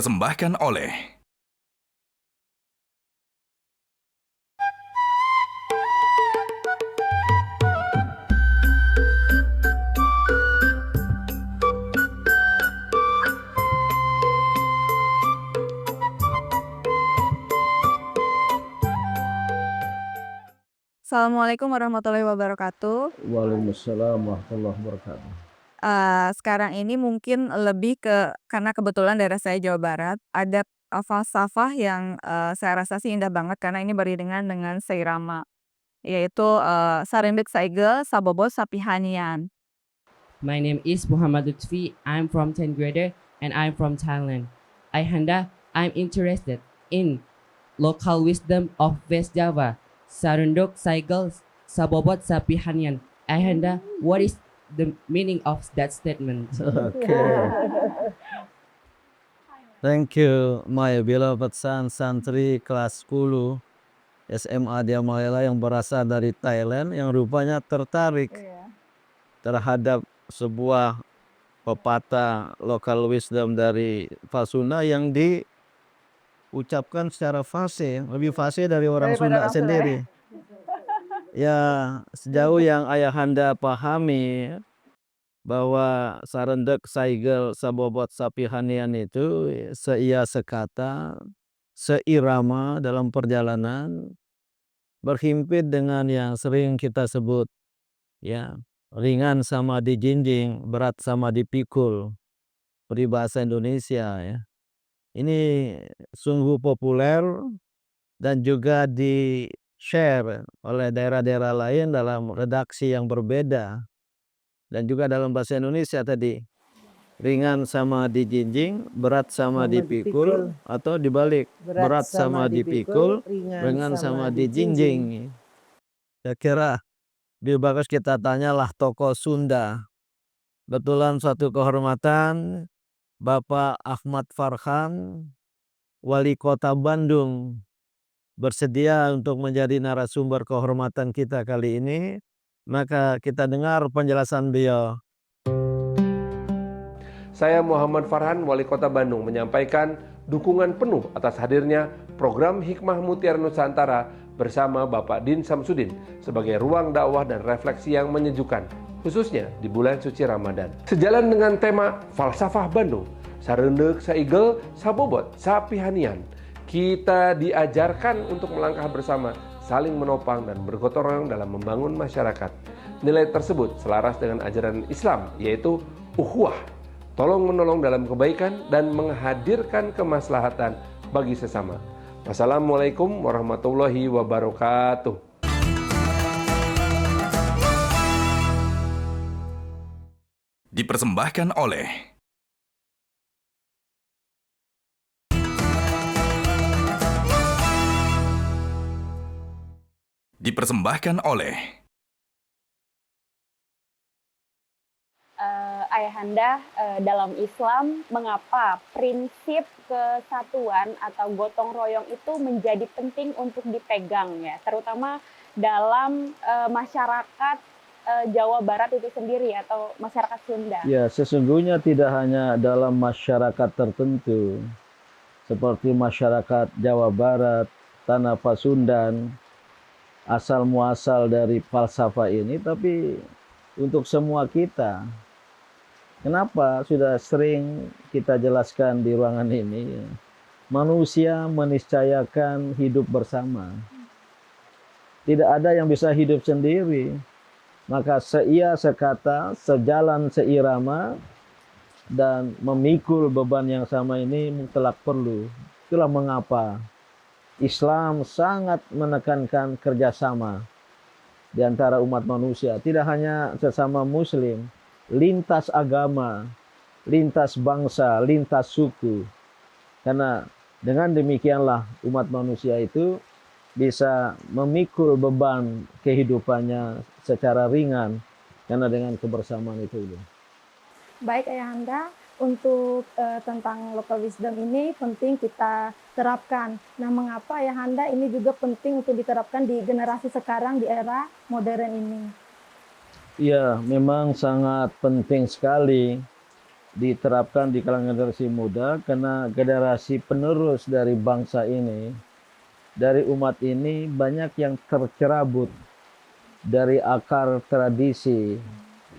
Dipersembahkan oleh Assalamualaikum warahmatullahi wabarakatuh. Waalaikumsalam warahmatullahi wabarakatuh. Sekarang ini mungkin lebih karena kebetulan daerah saya Jawa Barat, ada, falsafah yang, saya rasa sih indah banget karena ini beriringan dengan seirama, yaitu, Sarendek Saigel Sabobot Sapihanian. My name is Muhammad Lutfi. I'm from 10th grader and I'm from Thailand. Ayahanda, I'm interested in local wisdom of West Java. Sarundok Saigel Sabobot Sapihanian. Ayahanda, what is the meaning of that statement? Okay. Thank you, my beloved son, santri kelas 10 SMA Diamalela yang berasal dari Thailand yang rupanya tertarik terhadap sebuah pepatah local wisdom dari Fasunda yang diucapkan secara fasih, lebih fasih dari orang Sunda sendiri. Ya, sejauh yang ayahanda pahami bahwa Sarendek Saigel Sabobot Sapihanian itu seia sekata, seirama dalam perjalanan, berhimpit dengan yang sering kita sebut ya, ringan sama dijinjing, berat sama dipikul, peribahasa Indonesia ya. Ini sungguh populer dan juga di-share oleh daerah-daerah lain dalam redaksi yang berbeda. Dan juga dalam bahasa Indonesia tadi, ringan sama dijinjing, berat sama dipikul, atau dibalik, berat sama dipikul, ringan sama dijinjing. Saya kira lebih bagus kita tanyalah tokoh Sunda. Betulan suatu kehormatan Bapak Ahmad Farhan, Wali Kota Bandung, bersedia untuk menjadi narasumber kehormatan kita kali ini. Maka kita dengar penjelasan beliau. Saya Muhammad Farhan, Wali Kota Bandung, menyampaikan dukungan penuh atas hadirnya program Hikmah Mutiara Nusantara bersama Bapak Din Samsudin sebagai ruang dakwah dan refleksi yang menyejukkan, khususnya di bulan suci Ramadan. Sejalan dengan tema Falsafah Bandung, Sarendek Saigel Sabobot Sapihanian, kita diajarkan untuk melangkah bersama, saling menopang dan bergotong royong dalam membangun masyarakat. Nilai tersebut selaras dengan ajaran Islam, yaitu ukhuwah, tolong-menolong dalam kebaikan dan menghadirkan kemaslahatan bagi sesama. Wassalamualaikum warahmatullahi wabarakatuh. dipersembahkan oleh Ayahanda, dalam Islam, mengapa prinsip kesatuan atau gotong royong itu menjadi penting untuk dipegang ya, terutama dalam masyarakat Jawa Barat itu sendiri atau masyarakat Sunda? Ya, sesungguhnya tidak hanya dalam masyarakat tertentu, seperti masyarakat Jawa Barat, Tanah Pasundan, asal muasal dari falsafah ini, tapi untuk semua kita. Kenapa? Sudah sering kita jelaskan di ruangan ini, manusia meniscayakan hidup bersama. Tidak ada yang bisa hidup sendiri. Maka seia sekata, sejalan seirama, dan memikul beban yang sama ini mutlak perlu. Itulah mengapa Islam sangat menekankan kerjasama di antara umat manusia. Tidak hanya sesama muslim, lintas agama, lintas bangsa, lintas suku. Karena dengan demikianlah umat manusia itu bisa memikul beban kehidupannya secara ringan karena dengan kebersamaan itu. Baik Ayahanda, untuk tentang local wisdom ini penting kita terapkan. Nah, mengapa Ayahanda ini juga penting untuk diterapkan di generasi sekarang di era modern ini? Ya, memang sangat penting sekali diterapkan di kalangan generasi muda karena generasi penerus dari bangsa ini, dari umat ini banyak yang tercerabut dari akar tradisi,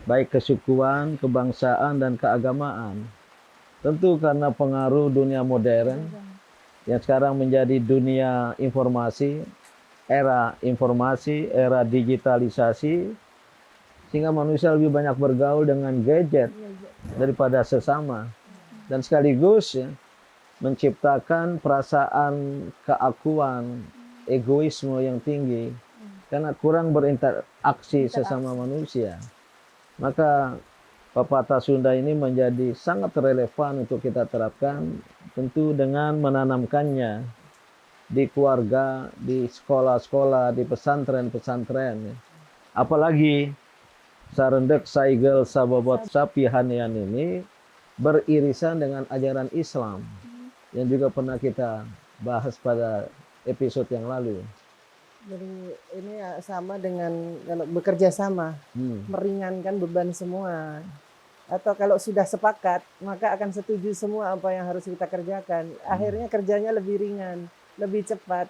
baik kesukuan, kebangsaan, dan keagamaan. Tentu karena pengaruh dunia modern yang sekarang menjadi dunia informasi, era digitalisasi, sehingga manusia lebih banyak bergaul dengan gadget daripada sesama. Dan sekaligus ya, menciptakan perasaan keakuan, egoisme yang tinggi karena kurang berinteraksi sesama manusia. Maka pepatah Sunda ini menjadi sangat relevan untuk kita terapkan, tentu dengan menanamkannya di keluarga, di sekolah-sekolah, di pesantren-pesantren. Apalagi Sarendek Saigel Sababot Sapihanean ini beririsan dengan ajaran Islam yang juga pernah kita bahas pada episode yang lalu. Jadi ini ya sama dengan kalau bekerja sama, meringankan beban semua. Atau kalau sudah sepakat, maka akan setuju semua apa yang harus kita kerjakan. Akhirnya kerjanya lebih ringan, lebih cepat.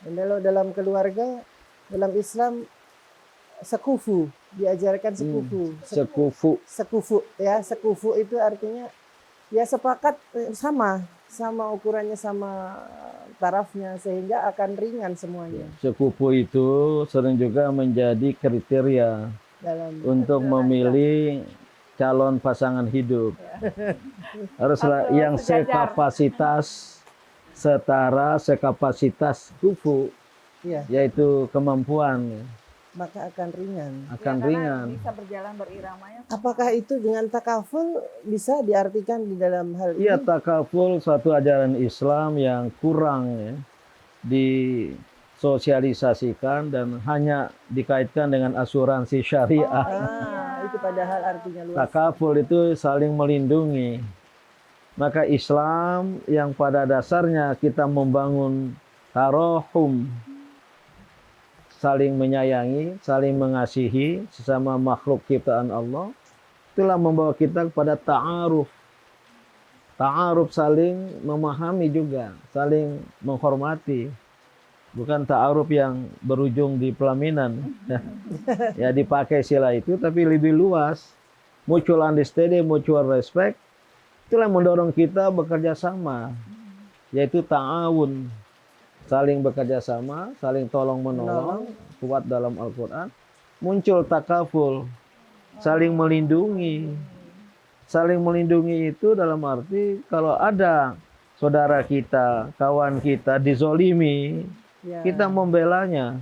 Dan kalau dalam keluarga, dalam Islam, sekufu, diajarkan sekufu. Sekufu ya, sekufu itu artinya ya sepakat sama ukurannya, sama tarafnya, sehingga akan ringan semuanya. Sekufu itu sering juga menjadi kriteria untuk memilih calon pasangan hidup. Haruslah yang sekapasitas setara, sekapasitas kufu, yaitu kemampuan. Maka akan ringan. Akan ringan. Bisa berjalan beriramanya. Apakah itu dengan takaful bisa diartikan di dalam hal ini? Iya, takaful suatu ajaran Islam yang kurang ya, disosialisasikan dan hanya dikaitkan dengan asuransi syariah. Itu padahal artinya luas. Takaful itu saling melindungi. Maka Islam yang pada dasarnya kita membangun tarohum, saling menyayangi, saling mengasihi sesama makhluk ciptaan Allah, itulah membawa kita kepada ta'aruf. Ta'aruf saling memahami juga, saling menghormati. Bukan ta'aruf yang berujung di pelaminan. Ya dipakai istilah itu, tapi lebih luas. Mutual understanding, mutual respect, itulah mendorong kita bekerja sama, yaitu ta'awun. Saling bekerja sama, saling tolong-menolong, kuat dalam Al-Quran. Muncul takaful, saling melindungi. Saling melindungi itu dalam arti kalau ada saudara kita, kawan kita dizolimi, kita membelanya,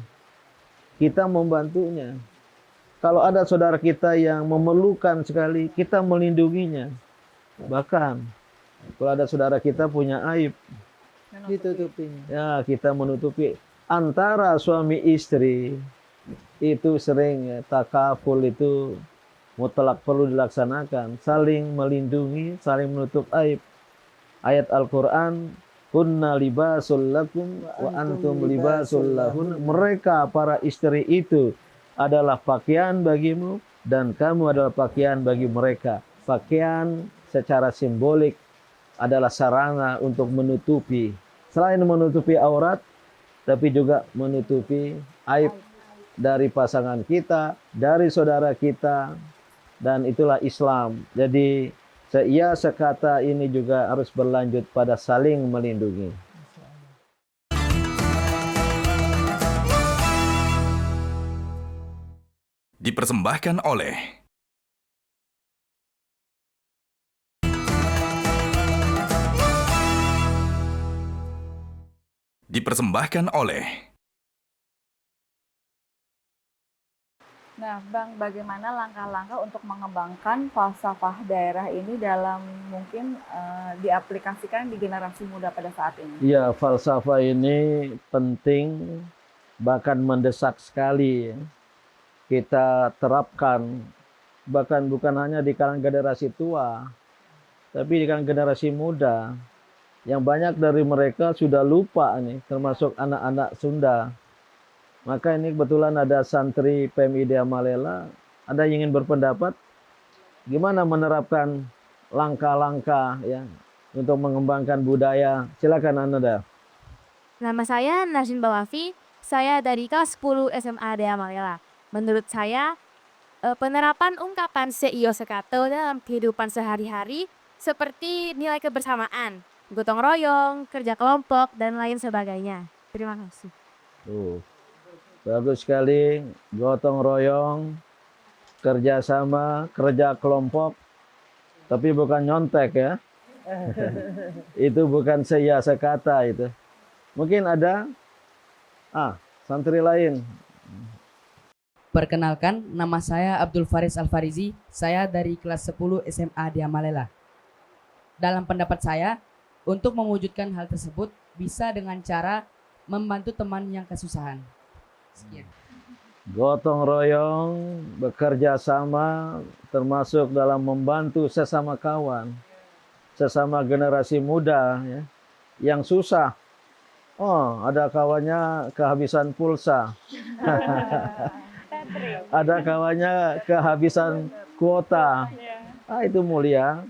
kita membantunya. Kalau ada saudara kita yang memerlukan sekali, kita melindunginya. Bahkan kalau ada saudara kita punya aib, ditutupinya. Ya, kita menutupi. Antara suami istri itu sering ya, takaful itu mutlak perlu dilaksanakan, saling melindungi, saling menutup aib. Ayat Al-Qur'an, "Kunna libasul lakum wa antum libasul lahun." Mereka para istri itu adalah pakaian bagimu dan kamu adalah pakaian bagi mereka. Pakaian secara simbolik adalah sarana untuk menutupi, selain menutupi aurat, tapi juga menutupi aib dari pasangan kita, dari saudara kita, dan itulah Islam. Jadi seia sekata ini juga harus berlanjut pada saling melindungi. Dipersembahkan oleh Nah, Bang, bagaimana langkah-langkah untuk mengembangkan falsafah daerah ini dalam mungkin diaplikasikan di generasi muda pada saat ini? Ya, falsafah ini penting, bahkan mendesak sekali kita terapkan, bahkan bukan hanya di kalangan generasi tua, tapi di kalangan generasi muda. Yang banyak dari mereka sudah lupa nih, termasuk anak-anak Sunda. Maka ini kebetulan ada santri PMID Malela, ada yang ingin berpendapat gimana menerapkan langkah-langkah ya untuk mengembangkan budaya. Silakan Anda. Nama saya Nazin Bawafi, saya dari kelas 10 SMA Dea Malela. Menurut saya, penerapan ungkapan seio sekato dalam kehidupan sehari-hari seperti nilai kebersamaan, gotong royong, kerja kelompok, dan lain sebagainya. Terima kasih. Bagus sekali, gotong royong, kerjasama, kerja kelompok, tapi bukan nyontek ya. Itu bukan seia sekata itu. Mungkin ada santri lain. Perkenalkan, nama saya Abdul Faris Al-Farizi. Saya dari kelas 10 SMA Dea Malela. Dalam pendapat saya, untuk mewujudkan hal tersebut bisa dengan cara membantu teman yang kesusahan. Sekian. Gotong royong, bekerja sama, termasuk dalam membantu sesama kawan, sesama generasi muda ya, yang susah. Oh, ada kawannya kehabisan pulsa. Ada kawannya kehabisan kuota. Itu mulia.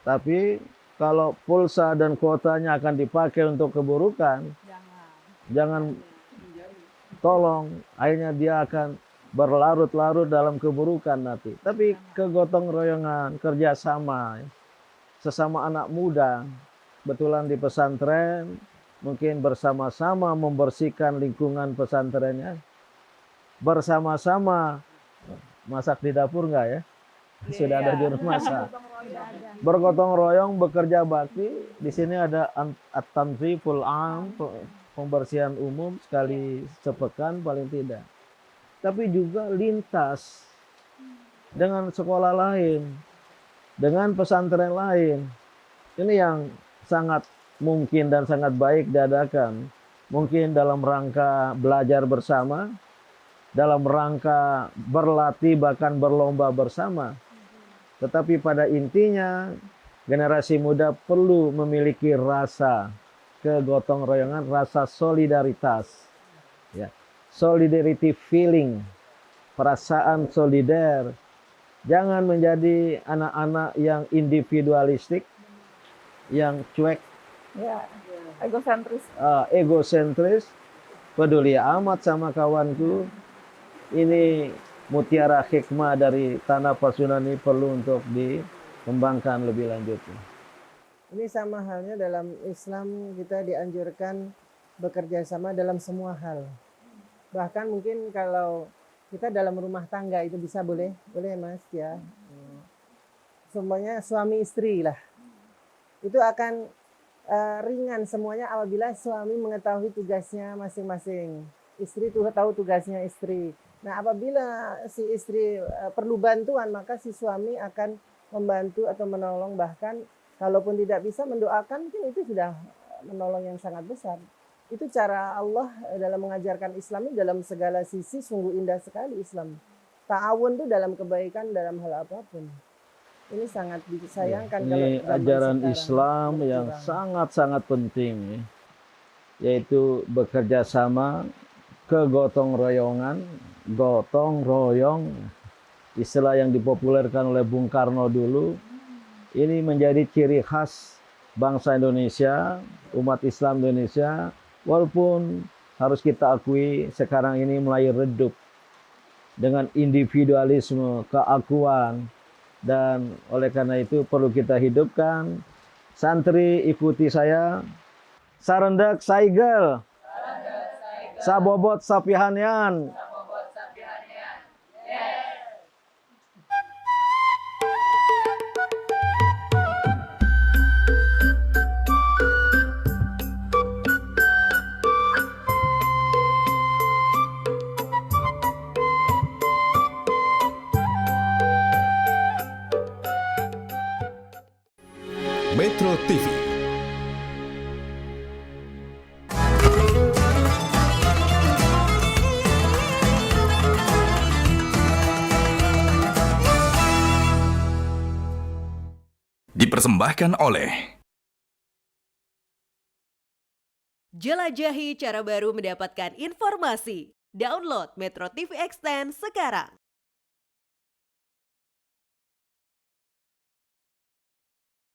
Tapi kalau pulsa dan kuotanya akan dipakai untuk keburukan, jangan tolong. Akhirnya dia akan berlarut-larut dalam keburukan nanti. Tapi kegotong royongan, kerjasama, sesama anak muda, betulan di pesantren, mungkin bersama-sama membersihkan lingkungan pesantrennya, bersama-sama masak di dapur enggak ya? Sudah ada juru masak. Bergotong royong, bekerja bakti. Di sini ada at-tanziful am, pembersihan umum sekali sepekan paling tidak. Tapi juga lintas dengan sekolah lain, dengan pesantren lain. Ini yang sangat mungkin dan sangat baik diadakan. Mungkin dalam rangka belajar bersama, dalam rangka berlatih bahkan berlomba bersama. Tetapi pada intinya generasi muda perlu memiliki rasa kegotong royongan, rasa solidaritas. Ya. Solidarity feeling, perasaan solider. Jangan menjadi anak-anak yang individualistik, yang cuek, Ya, egosentris. Egosentris, peduli amat sama kawanku. Ini mutiara hikmah dari Tanah Pasundan ini perlu untuk dikembangkan lebih lanjut. Ini sama halnya dalam Islam, kita dianjurkan bekerja sama dalam semua hal. Bahkan mungkin kalau kita dalam rumah tangga itu bisa boleh Mas ya. Semuanya suami istri lah. Itu akan ringan semuanya apabila suami mengetahui tugasnya masing-masing. Istri itu tahu tugasnya istri. Nah, apabila si istri perlu bantuan, maka si suami akan membantu atau menolong, bahkan kalaupun tidak bisa mendoakan, mungkin itu sudah menolong yang sangat besar. Itu cara Allah dalam mengajarkan Islam ini dalam segala sisi sungguh indah sekali Islam. Ta'awun itu dalam kebaikan dalam hal apapun. Ini sangat disayangkan kalau ini ajaran Islam yang sangat-sangat penting ya. Yaitu bekerja sama, kegotong royongan, gotong royong, istilah yang dipopulerkan oleh Bung Karno dulu. Ini menjadi ciri khas bangsa Indonesia, umat Islam Indonesia, walaupun harus kita akui sekarang ini mulai redup dengan individualisme, keakuan. Dan oleh karena itu perlu kita hidupkan. Santri ikuti saya. Sarendek saigel. Sabobot sapihanyan. Metro TV. Dipersembahkan oleh Jelajahi cara baru mendapatkan informasi. Download Metro TV Extend sekarang.